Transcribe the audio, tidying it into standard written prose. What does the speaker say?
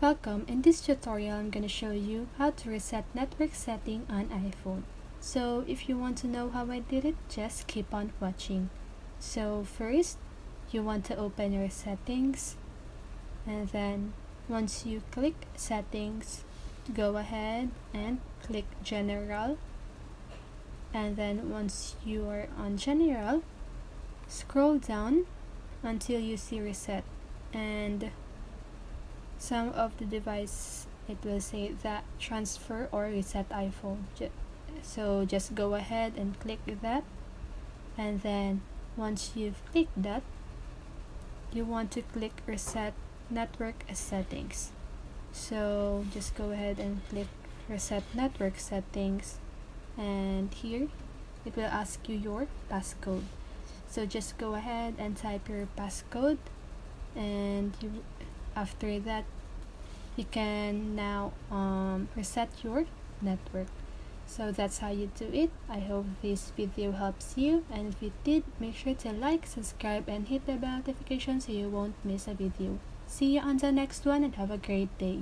Welcome. In this tutorial, I'm going to show you how to reset network setting on iPhone. So if you want to know how I did it, just keep on watching. So first, you want to open your settings, and then once you click settings, go ahead and click general, and then once you are on general, scroll down until you see reset, and some of the device it will say that transfer or reset iPhone. So just go ahead and click that, and then once you've clicked that, you want to click reset network settings. So just go ahead and click reset network settings, and here it will ask you your passcode. So just go ahead and type your passcode, and after that you can now reset your network. So that's how you do it. I hope this video helps you, and if it did, make sure to like, subscribe, and hit the bell notification so you won't miss a video. See you on the next one, and have a great day.